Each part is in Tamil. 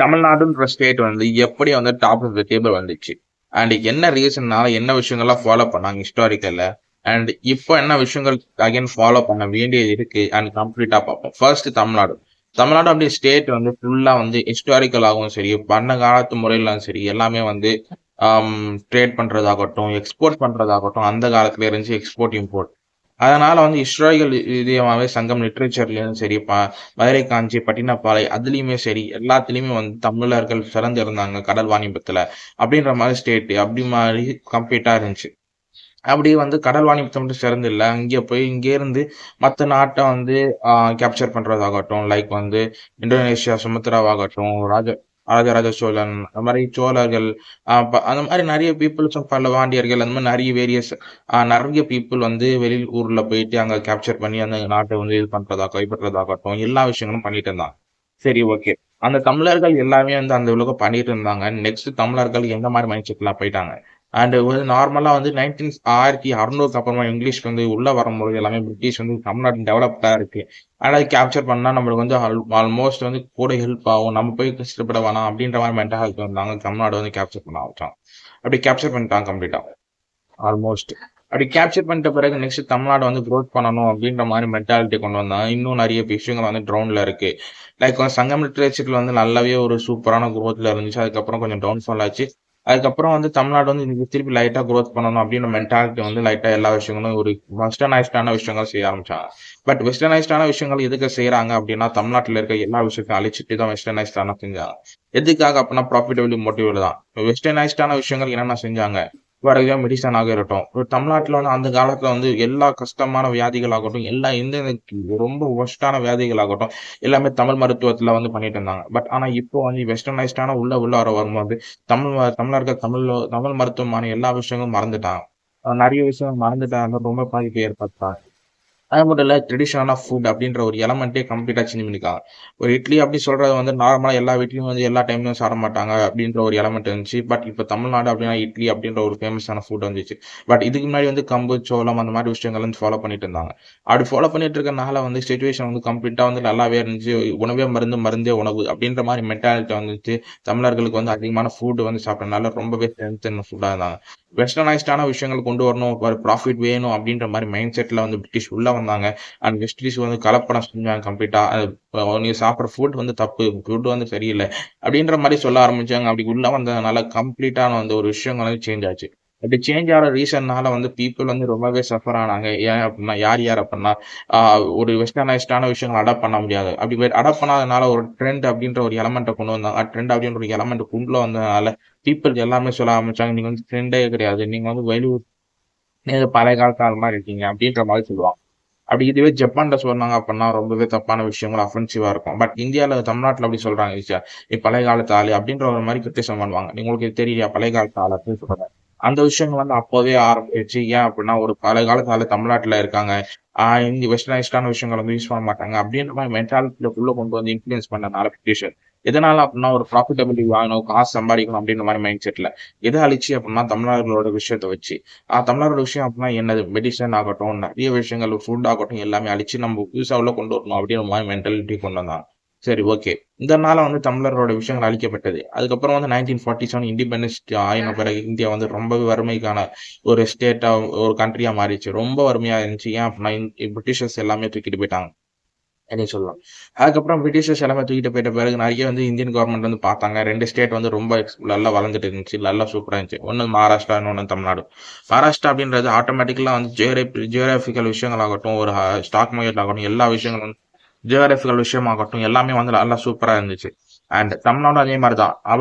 தமிழ்நாடுன்ற ஸ்டேட் வந்து எப்படி வந்து டாப் ஆஃப் த டேபிள் வந்துச்சு அண்ட் என்ன ரீசன்னால என்ன விஷயங்கள்லாம் ஃபாலோ பண்ணாங்க ஹிஸ்டாரிக்கல்ல அண்ட் இப்போ என்ன விஷயங்கள் அகைன் ஃபாலோ பண்ண வேண்டியது இருக்கு அண்ட் கம்ப்ளீட்டா பார்ப்போம். ஃபர்ஸ்ட் தமிழ்நாடு. தமிழ்நாடு அப்படியே ஸ்டேட் வந்து ஃபுல்லா வந்து ஹிஸ்டாரிக்கலாகவும் சரி பண்ட காலத்து முறையிலும் சரி எல்லாமே வந்து ட்ரேட் பண்றதாகட்டும் எக்ஸ்போர்ட் பண்றதாகட்டும் அந்த காலத்துல இருந்துச்சு எக்ஸ்போர்ட் இம்போர்ட். அதனால வந்து ஹிஸ்டாரிக்கல் இதயமாவே சங்கம் லிட்ரேச்சர்லயும் சரி மதுரை காஞ்சி பட்டினப்பாலை அதுலயுமே சரி எல்லாத்துலயுமே வந்து தமிழர்கள் சிறந்து இருந்தாங்க கடல் வாணிபத்துல அப்படின்ற மாதிரி ஸ்டேட் அப்படி மாதிரி கம்ப்ளீட்டா இருந்துச்சு. அப்படி வந்து கடல் வாணிபத்தை மட்டும் சிறந்து இல்லை அங்கே போய் இங்கே இருந்து மற்ற நாட்டை வந்து கேப்சர் பண்றதாகட்டும் லைக் வந்து இந்தோனேஷியா சுமத்ராவாகட்டும் ராஜராஜ சோழன் அந்த மாதிரி சோழர்கள் அந்த மாதிரி நிறைய பீப்புள்ஸும் பல வாண்டியர்கள் அந்த மாதிரி நிறைய வேரியஸ் நிறைய பீப்புள் வந்து வெளி ஊர்ல போயிட்டு அங்க கேப்சர் பண்ணி அந்த நாட்டை வந்து இது பண்றதா கைப்பற்றதாகட்டும் எல்லா விஷயங்களும் பண்ணிட்டு இருந்தாங்க. சரி, ஓகே. அந்த தமிழர்கள் எல்லாமே வந்து அந்த உலகம் பண்ணிட்டு இருந்தாங்க. நெக்ஸ்ட் தமிழர்கள் எந்த மாதிரி மைண்ட் செட்லாம் போயிட்டாங்க அண்ட் வந்து நார்மலா வந்து 1600 அப்புறமா இங்கிலீஷ் வந்து உள்ள வரும்போது எல்லாமே பிரிட்டிஷ் வந்து தமிழ்நாடு டெவலப்டா இருக்கு. ஆனா அது கேப்சர் பண்ணா நம்மளுக்கு வந்து ஆல்மோஸ்ட் வந்து கூட ஹெல்ப் ஆகும். நம்ம போய் கஷ்டப்பட வேணாம் அப்படின்ற மாதிரி மென்டாலிட்டி வந்தாங்க. தமிழ்நாடு வந்து கேப்சர் பண்ண ஆரம்பிச்சாங்க. அப்படி கேப்சர் பண்ணிட்டாங்க கம்ப்ளீட்டா ஆல்மோஸ்ட். அப்படி கேப்சர் பண்ணிட்ட பிறகு நெக்ஸ்ட் தமிழ்நாடு வந்து க்ரோத் பண்ணணும் அப்படின்ற மாதிரி மென்டாலிட்டி கொண்டு வந்தாங்க. இன்னும் நிறைய விஷயங்கள் வந்து ட்ரௌன்ல இருக்கு. லைக் வந்து சங்கம் லிட்ரேச்சர்ல வந்து நல்லாவே ஒரு சூப்பரான குரோத்ல இருந்துச்சு. அதுக்கப்புறம் கொஞ்சம் டவுன்ஃபால் ஆச்சு. அதுக்கப்புறம் வந்து தமிழ்நாடு வந்து இன்னைக்கு திருப்பி லைட்டா க்ரோத் பண்ணணும் அப்படின்ற மென்டாலிட்டி வந்து லைட்டா எல்லா விஷயங்களும் ஒரு வெஸ்டர்னைஸ்டான விஷயங்கள் செய்ய ஆரம்பிச்சாங்க. பட் வெஸ்டர்னைஸ்டான விஷயங்கள் எதுக்கு செய்யறாங்க அப்படின்னா தமிழ்நாட்டில் இருக்க எல்லா விஷயத்தையும் அழிச்சிட்டு தான் வெஸ்டர்னைஸ்டான செஞ்சாங்க. எதுக்காக அப்படின்னா ப்ராஃபிட்டபிலிட்டி மோட்டிவ்ல தான். வெஸ்டர்னைஸ்டான விஷயங்கள் என்னென்ன செஞ்சாங்க ஃபார் எக்ஸாம்பிள் மெடிசன் ஆக இருக்கட்டும். ஒரு தமிழ்நாட்டுல வந்து அந்த காலத்துல வந்து எல்லா கஷ்டமான வியாதிகள் ஆகட்டும் எல்லா எந்த ரொம்ப ஒஸ்டான வியாதிகள் ஆகட்டும் எல்லாமே தமிழ் மருத்துவத்துல வந்து பண்ணிட்டு இருந்தாங்க. பட் ஆனா இப்போ வந்து வெஸ்டர்னைஸ்டான உள்ள வர வரும்போது தமிழர்கள் தமிழ் மருத்துவமான எல்லா விஷயங்களும் மறந்துட்டாங்க. நிறைய விஷயம் மறந்துட்டாங்க. ரொம்ப பாதிப்பு ஏற்பட்டாங்க. அது மட்டும் இல்ல ட்ரெடிஷனல் ஆஃப் ஃபுட் அப்படின்ற ஒரு எலமெண்ட்டே கம்ப்ளீட்டா சேஞ்ச் பண்ணிருக்காங்க. ஒரு இட்லி அப்படி சொல்றது வந்து நார்மலா எல்லா வீட்லயும் வந்து எல்லா டைம்லயும் சாப்பிட மாட்டாங்க அப்படின்ற ஒரு எலமெண்ட் இருந்துச்சு. பட் இப்ப தமிழ்நாடு அப்படின்னா இட்லி அப்படின்ற ஒரு ஃபேமஸான ஃபுட் வந்துச்சு. பட் இதுக்கு முன்னாடி வந்து கம்பு சோளம் அந்த மாதிரி விஷயங்கள் வந்து ஃபாலோ பண்ணிட்டு இருந்தாங்க. அப்படி ஃபாலோ பண்ணிட்டு இருக்கனால வந்து சிச்சுவேஷன் வந்து கம்ப்ளீட்டா வந்து நல்லாவே இருந்துச்சு. உணவே மருந்து மருந்தே உணவு அப்படின்ற மாதிரி மென்டாலிட்டி வந்துச்சு. தமிழர்களுக்கு வந்து அதிகமான ஃபுட் வந்து சாப்பிட்டனால ரொம்பவே ஸ்ட்ரென்த் ஃபுட்டா இருந்தாங்க. வெஸ்டர்னைஸ்டான விஷயங்கள் கொண்டு வரணும் ஒரு ப்ராஃபிட் வேணும் அப்படின்ற மாதிரி மைண்ட் செட்ல வந்து பிரிட்டிஷ் உள்ள வந்தாங்க. அண்ட் வெஸ்டீஸ் வந்து கலப்படம் செஞ்சாங்க கம்ப்ளீட்டா. நீ சாப்பிட்ற ஃபுட் வந்து தப்பு ஃபுட் வந்து சரியில்லை அப்படின்ற மாதிரி சொல்ல ஆரம்பிச்சாங்க. அப்படி உள்ள வந்ததுனால கம்ப்ளீட்டான வந்து ஒரு விஷயங்கள் வந்து சேஞ்ச் ஆச்சு. அப்படி சேஞ்ச் ஆகிற ரீசன்னால வந்து பீப்புள் வந்து ரொம்பவே சஃபர் ஆனாங்க. ஏன் அப்படின்னா யார் அப்படின்னா ஒரு வெஸ்டர்னைஸ்டான விஷயங்கள் அடாப்ட் பண்ண முடியாது. அப்படி அடாப்ட் பண்ணாதனால ஒரு ட்ரெண்ட் அப்படின்ற ஒரு எலமெண்ட்டை கொண்டு வந்தாங்க. ட்ரெண்ட் அப்படின்ற ஒரு எலமெண்ட் உள்ள வந்ததுனால பீப்புள் எல்லாமே சொல்ல ஆரம்பிச்சாங்க நீங்க வந்து ட்ரெண்டே கிடையாது. நீங்க வந்து வெளியூர் நீங்க பழைய காலத்து ஆள் மாதிரி இருக்கீங்க அப்படின்ற மாதிரி சொல்லுவாங்க. அப்படி இதுவே ஜப்பான்ல சொன்னாங்க அப்படின்னா ரொம்பவே தப்பான விஷயங்கள் அஃபென்சிவா இருக்கும். பட் இந்தியாவில் தமிழ்நாட்டில் அப்படி சொல்றாங்க ஈஸியா நீ பழைய காலத்து ஆளு அப்படின்ற ஒரு மாதிரி கிரிட்டிசம் பண்ணுவாங்க. உங்களுக்கு இது தெரியலையா பழைய காலத்து ஆளு அப்படின்னு சொல்றாங்க. அந்த விஷயங்கள் வந்து அப்போவே ஆரம்பிச்சு ஏன் அப்படின்னா ஒரு பழைய காலத்து ஆளு தமிழ்நாட்டில் இருக்காங்க. இந்த வெஸ்டர்னைஸ்டான விஷயங்கள் வந்து யூஸ் பண்ண மாட்டாங்க அப்படின்ற மாதிரி மென்டாலிட்டிக்குள்ள கொண்டு வந்து இன்ஃபுளுன்ஸ் பண்ணனால பிரிட்டிஷர் எதனால அப்படின்னா ஒரு ப்ராஃபிட்டபிலிட்டி வாங்கணும் காசு சம்பாதிக்கணும் அப்படின்ற மாதிரி மைண்ட் செட்ல எதை அழிச்சு அப்படின்னா தமிழர்களோட விஷயத்தை வச்சு தமிழரோட விஷயம் அப்படின்னா என்னது மெடிசன் ஆகட்டும் நிறைய விஷயங்கள் ஃபுட் ஆகட்டும் எல்லாமே அழிச்சு நம்ம புதுசா உள்ள கொண்டு வரணும் அப்படின்ற மாதிரி மென்டாலிட்டி கொண்டு வந்தாங்க. சரி, ஓகே. இதனால வந்து தமிழரோட விஷயங்கள் அழிக்கப்பட்டது. அதுக்கப்புறம் வந்து 1947 இண்டிபெண்டன்ஸ் ஆயின பிறகு இந்தியா வந்து ரொம்பவே வறுமைக்கான ஒரு ஸ்டேட்டா ஒரு கண்ட்ரியா மாறிடுச்சு. ரொம்ப வறுமையா இருந்துச்சு. ஏன் அப்படின்னா பிரிட்டிஷர்ஸ் எல்லாமே தூக்கிட்டு போயிட்டாங்க அப்படின்னு சொல்லலாம். அதுக்கப்புறம் பிரிட்டிஷர்ஸ் எல்லாமே தூக்கிட்டு போயிட்ட பிறகு நிறைய வந்து இந்தியன் கவர்மெண்ட் வந்து பார்த்தாங்க. 2 ஸ்டேட் வந்து ரொம்ப நல்லா வளர்ந்துட்டு இருந்துச்சு. நல்லா சூப்பரா இருந்துச்சு. ஒன்று மகாராஷ்டிரா, இன்னொன்று தமிழ்நாடு. மகாராஷ்டிரா அப்படின்றது ஆட்டோமேட்டிக்கலா வந்து ஜியோகிராபிக்கல் விஷயங்கள் ஆகட்டும், ஒரு ஸ்டாக் மார்க்கெட் ஆகட்டும், எல்லா விஷயங்களும் ஜியோகிராபிக்கல் விஷயமாகட்டும் எல்லாமே வந்து நல்லா சூப்பரா இருந்துச்சு. அண்ட் தமிழ்நாடும் அதே மாதிரி தான்.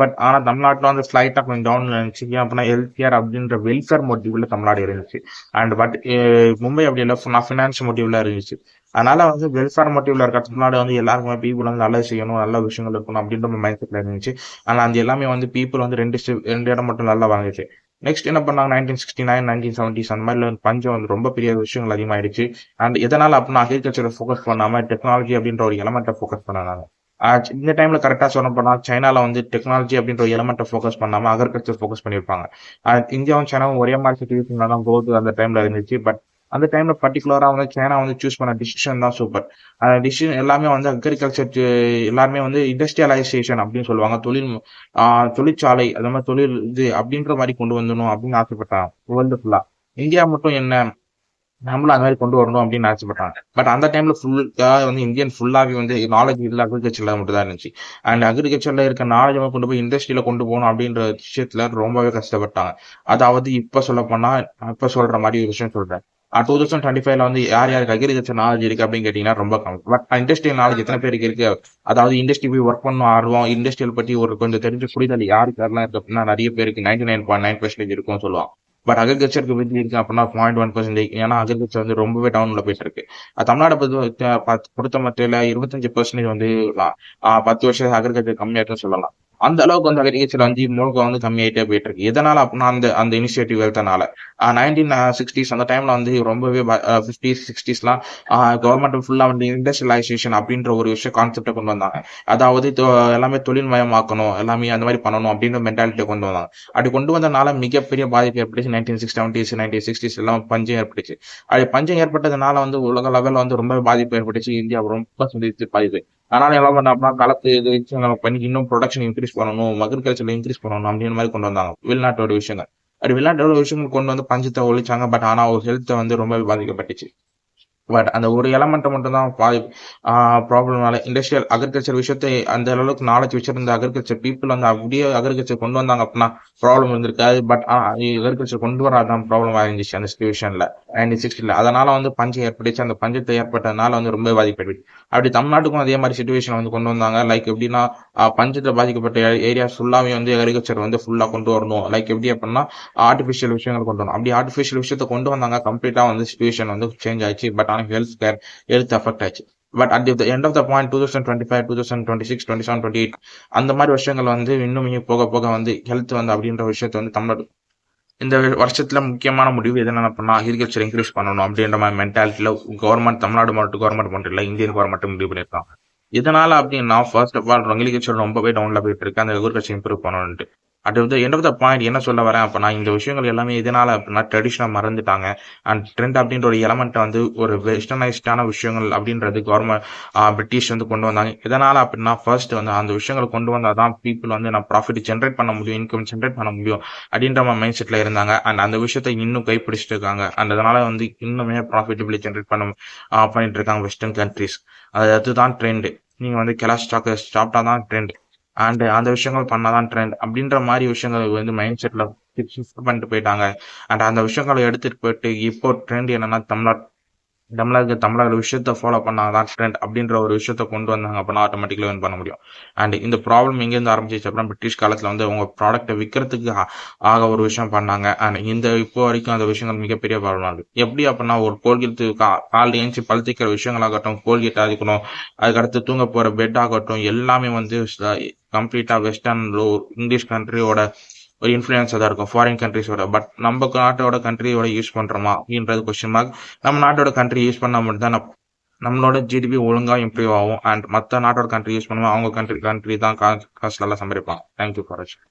ஆனா தமிழ்நாட்டில் வந்து ஸ்லைட்டா கொஞ்சம் டவுன்ல இருந்துச்சு. ஏன் அப்படின்னா ஹெல்த் கேர் அப்படின்ற வெல்ஃபேர் மோட்டிவ்ல தமிழ்நாடு இருந்துச்சு. அண்ட் பட் மும்பை அப்படி இல்லை ஃபினான்ஸ் மோட்டிவ்ல இருந்துச்சு. அதனால வந்து வெல்ஃபேர் மோட்டிவ்ல இருக்க தமிழ்நாடு வந்து எல்லாருக்குமே பீப்புள் வந்து நல்லது செய்யணும் நல்ல விஷயங்கள் இருக்கணும் அப்படின்ற மைண்ட் செட்ல இருந்துச்சு. ஆனால் அந்த எல்லாமே வந்து பீப்புள் வந்து ரெண்டு இடம் மட்டும் நல்லா வாங்கிச்சு. நெக்ஸ்ட் என்ன பண்ணாங்க 1969 1970s அந்த மாதிரி பஞ்சம் வந்து ரொம்ப பெரிய விஷயங்கள் அதிகமாயிடுச்சு. அண்ட் எதனால அப்படின்னா அக்ரிகல்ச்சரை ஃபோக்கஸ் பண்ணாம டெக்னாலஜி அப்படின்ற ஒரு எலமெண்ட்டை ஃபோக்கஸ் பண்ணாங்க. இந்த டைம்ல கரெக்டா சொல்ல போனா சைனால வந்து டெக்னாலஜி அப்படின்ற ஒரு எலமெண்ட்டை ஃபோக்கஸ் பண்ணாம அக்ரிகல்ச்சர் ஃபோக்கஸ் பண்ணியிருப்பாங்க. இந்தியாவும் சைனாவும் ஒரே மாதிரி சுச்சுவேஷன்ல தான் போகுது அந்த டைம்ல இருந்துச்சு. பட் அந்த டைம்ல பர்டிகுலரா வந்து சைனா வந்து சூஸ் பண்ண டிசிஷன் தான் சூப்பர். அந்த டிசிஷன் எல்லாமே வந்து அக்ரிகல்ச்சர் எல்லாருமே வந்து இண்டஸ்ட்ரியலைசேஷன் அப்படின்னு சொல்லுவாங்க. தொழிற்சாலை அந்த மாதிரி தொழில் இது அப்படின்ற மாதிரி கொண்டு வந்துடணும் அப்படின்னு ஆசைப்பட்டாங்க வேர்ல்டு ஃபுல்லா. இந்தியா மட்டும் என்ன, நம்மளும் அந்த மாதிரி கொண்டு வரணும் அப்படின்னு ஆசைப்பட்டாங்க. பட் அந்த டைம்ல ஃபுல்லா வந்து இந்தியன் ஃபுல்லாவே வந்து நாலேஜ் இல்ல, அக்ரிகல்ச்சர்ல மட்டும் தான் இருந்துச்சு. அண்ட் அக்ரிகல்ச்சர்ல இருக்க நாலேஜ் கொண்டு போய் இண்டஸ்ட்ரியில கொண்டு போகணும் அப்படின்ற விஷயத்துல ரொம்பவே கஷ்டப்பட்டாங்க. அதாவது இப்ப சொல்ற மாதிரி ஒரு விஷயம் சொல்றேன். 2025ல வந்து யார் யாருக்கு அக்ரிகல்ச்சர் நாலேஜ் இருக்கு அப்படின்னு கேட்டீங்கன்னா ரொம்ப கம்மி. பட் இண்டஸ்ட்ரியல் நாலேஜ் எத்தனை பேருக்கு இருக்கு? அதாவது இண்டஸ்ட்ரி போய் ஒர்க் பண்ணணும் ஆர்வம், இண்டஸ்ட்ரியல் பத்தி ஒரு கொஞ்சம் தெரிஞ்ச புரிதல் யாருக்கு யாரெல்லாம் இருக்கு அப்படின்னா நிறைய பேருக்கு 99.9% இருக்கும்னு சொல்லுவாங்க. பட் அக்ரிகல்ச்சருக்கு எப்படி இருக்கு அப்படின்னா 0.1%. ஏன்னா அக்ரிகல்ச்சர் வந்து ரொம்பவே டவுன்ல போயிட்டு இருக்கு. தமிழ்நாடு பொறுத்த மட்டில 25% வந்து 10 வருஷம் அக்ரிகல்ச்சர் கம்மியா இருக்குன்னு சொல்லலாம். அந்த அளவுக்கு வந்து அக்ரிகல்ச்சர் வந்து முழுக்க வந்து கம்மியாயிட்டே போயிட்டு இருக்கு. எதனால அப்படின்னா அந்த அந்த இனிஷியேட்டிவ் எடுத்தனால 1960s அந்த டைம்ல வந்து ரொம்பவே 50s 60ஸ்லாம் கவர்மெண்ட் ஃபுல்லா வந்து இண்டஸ்ட்ரியலைசேஷன் அப்படின்ற ஒரு விஷயம் கான்செப்டை கொண்டு வந்தாங்க. அதாவது எல்லாமே தொழில் மயமாக்கணும், எல்லாமே அந்த மாதிரி பண்ணணும் அப்படின்ற மென்டாலிட்டியை கொண்டு வந்தாங்க. அப்படி கொண்டு வந்தனால மிகப்பெரிய பாதிப்பு ஏற்பட்டுச்சு. 1970s 1960s எல்லாம் பஞ்சம் ஏற்பட்டுச்சு. அப்படி பஞ்சம் ஏற்பட்டதுனால வந்து உலக லெவல்ல வந்து ரொம்ப பாதிப்பு ஏற்பட்டுச்சு. இந்தியா ரொம்ப சந்திச்சு பாதிப்பு. அதனால என்ன பண்ணோம்னா களத்து இது வச்சு நம்ம பண்ணி இன்னும் ப்ரொடக்ஷன் இன்க்ரீஸ் பண்ணணும், அக்ரிகல்ச்சர்ல இன்க்ரீஸ் பண்ணணும் அப்படின்ற மாதிரி கொண்டு வந்தாங்க வெளிநாட்டோட விஷயங்கள். அப்படி வெளிநாட்டோட விஷயங்கள் கொண்டு வந்து பஞ்சத்தை ஒழிச்சாங்க. பட் ஆனா ஒரு ஹெல்த் வந்து ரொம்ப பாதிக்கப்பட்டுச்சு. பட் அந்த ஒரு எலமெண்ட் மட்டும் தான் ப்ராப்ளம்னால இண்டஸ்ட்ரியல் அக்ரிகல்ச்சர் விஷயத்தை அந்த அளவுக்கு நாலேஜ் வச்சிருந்த அக்ரிகல்ச்சர் பீப்புள் வந்து அப்படியே அக்ரிகல்ச்சர் கொண்டு வந்தாங்க அப்படின்னா ப்ராப்ளம் இருந்திருக்காது. பட் அக்ரிகல்ச்சர் கொண்டு வராதான் ப்ராப்ளம் ஆயிருந்துச்சு அந்த சுச்சுவேஷன்ல 1960ல. அதனால வந்து பஞ்சம் ஏற்பட்டுச்சு. அந்த பஞ்சத்தை ஏற்பட்டதுனால வந்து ரொம்ப பாதிப்பட்டுச்சு. அப்படி தமிழ்நாட்டுக்கும் அதே மாதிரி சுச்சுவேஷன் வந்து கொண்டு வந்தாங்க. லைக் எப்படின்னா பஞ்சத்தை பாதிக்கப்பட்ட ஏரியா ஃபுல்லாவே வந்து அக்ரிகல்ச்சர் வந்து ஃபுல்லா கொண்டு வரணும். லைக் எப்படி அப்படின்னா ஆர்டிஃபிஷியல் விஷயங்கள் கொண்டு வரணும். அப்படி ஆர்டிஃபிஷியல் விஷயத்தை கொண்டு வந்தாங்க. கம்ப்ளீட்டா வந்து சுச்சுவேஷன் வந்து சேஞ்ச் ஆயிடுச்சு. பட் ஆனால் ஹெல்த் அஃபெக்ட் ஆச்சு. But at the end of the point 2025 2026 27 28 அந்த மாதிரி வருஷங்கள் வந்து இன்னும் போக போக வந்து ஹெல்த் வந்து அப்படின்ற விஷயத்த வந்து தமிழ்நாடு இந்த வருஷத்துல முக்கியமான முடிவு எது என்ன பண்ணா அக்ரிகல்ச்சர் இன்க்ரீஸ் பண்ணணும் அப்படின்ற மாதிரி மென்டாலிட்டியில கவர்மெண்ட் கவர்மெண்ட் மட்டும் இல்ல இந்தியன் கவர்மெண்ட் முடிவு பண்ணிருக்காங்க. இதனால அப்படின்னா ஃபர்ஸ்ட் ஆஃப் ஆல் அக்ரிகல்ச்சர் ரொம்பவே டவுன்ல போயிட்டு இருக்கு. அந்த அக்ரிகல்ச்சர் இம்ப்ரூவ் பண்ணணும்ட்டு. அது வந்து எண்ட் ஆஃப் த பாயிண்ட் என்ன சொல்ல வரேன் அப்படின்னா இந்த விஷயங்கள் எல்லாமே எதனால அப்படின்னா ட்ரெடிஷனாக மறந்துட்டாங்க. அண்ட் ட்ரெண்ட் அப்படின்ற ஒரு எலமெண்ட்டை வந்து ஒரு வெஸ்டர்னைஸ்டான விஷயங்கள் அப்படின்றது பிரிட்டிஷ் வந்து கொண்டு வந்தாங்க. எதனால அப்படின்னா ஃபர்ஸ்ட் வந்து அந்த விஷயங்களை கொண்டு வந்தால் தான் பீப்புள் வந்து நான் ப்ராஃபிட் ஜென்ரேட் பண்ண முடியும், இன்கம் ஜென்ரேட் பண்ண முடியும் அப்படின்ற மாதிரி மைண்ட் செட்டில் இருந்தாங்க. அண்ட் அந்த விஷயத்தை இன்னும் கைப்பிடிச்சிட்டு இருக்காங்க. அண்ட் அதனால வந்து இன்னுமே ப்ராஃபிட்டபிளி ஜென்ரேட் பண்ணிட்டு இருக்காங்க வெஸ்டர்ன் கண்ட்ரிஸ். அதுதான் ட்ரெண்ட். நீங்க வந்து கெலாஸ் சாப்பிட்டா தான் ட்ரெண்ட். அண்ட் அந்த விஷயங்கள் பண்ணாதான் ட்ரெண்ட் அப்படின்ற மாதிரி விஷயங்கள் வந்து மைண்ட் செட்ல ஷிஃப்ட் பண்ணிட்டு போயிட்டாங்க. அண்ட் அந்த விஷயங்களை எடுத்துட்டு போயிட்டு இப்போ ட்ரெண்ட் என்னன்னா தமிழர் விஷயத்த ஃபாலோ பண்ணாதான் ட்ரெண்ட் அப்படின்ற ஒரு விஷயத்த கொண்டு வந்தாங்க அப்படின்னா ஆட்டோமேட்டிக்கலி வின் பண்ண முடியும். அண்ட் இந்த ப்ராப்ளம் எங்கேருந்து ஆரம்பிச்சிச்சு அப்படின்னா பிரிட்டிஷ் காலத்துல வந்து அவங்க ப்ராடக்ட்டை விற்கிறதுக்கு ஆக ஒரு விஷயம் பண்ணாங்க. அண்ட் இந்த இப்போ வரைக்கும் அந்த விஷயங்கள் மிகப்பெரிய ப்ராப்ளம் ஆகுது. எப்படி அப்படின்னா ஒரு கோல்கேட் கால் ஏஞ்சி பழுத்திக்கிற விஷயங்களாகட்டும், கோல்கேட் ஆகட்டும், அதுக்கடுத்து தூங்க போற பெட் ஆகட்டும், எல்லாமே வந்து கம்ப்ளீட்டா வெஸ்டர்ன் இங்கிலீஷ் கண்ட்ரியோட ஒரு இன்ஃப்ளூயன்ஸாக தான் இருக்கும் ஃபாரின் கண்ட்ரிஸோட. பட் நம்ம நாட்டோட கண்ட்ரியோட யூஸ் பண்ணுறோமா அப்படின்றது கொஸ்டின் மார்க். நம்ம நாட்டோட கண்ட்ரி யூஸ் பண்ணால் மட்டும் தான் நம்மளோட ஜிடிபி ஒழுங்காக இம்ப்ரூவ் ஆகும். அண்ட் மற்ற நாட்டோட கண்ட்ரி யூஸ் பண்ணுவோம் அவங்க கண்ட்ரி தான் காசு நல்லா சம்பாதிப்பாங்க. தேங்க்யூ ஃபார் வாட்சிங்.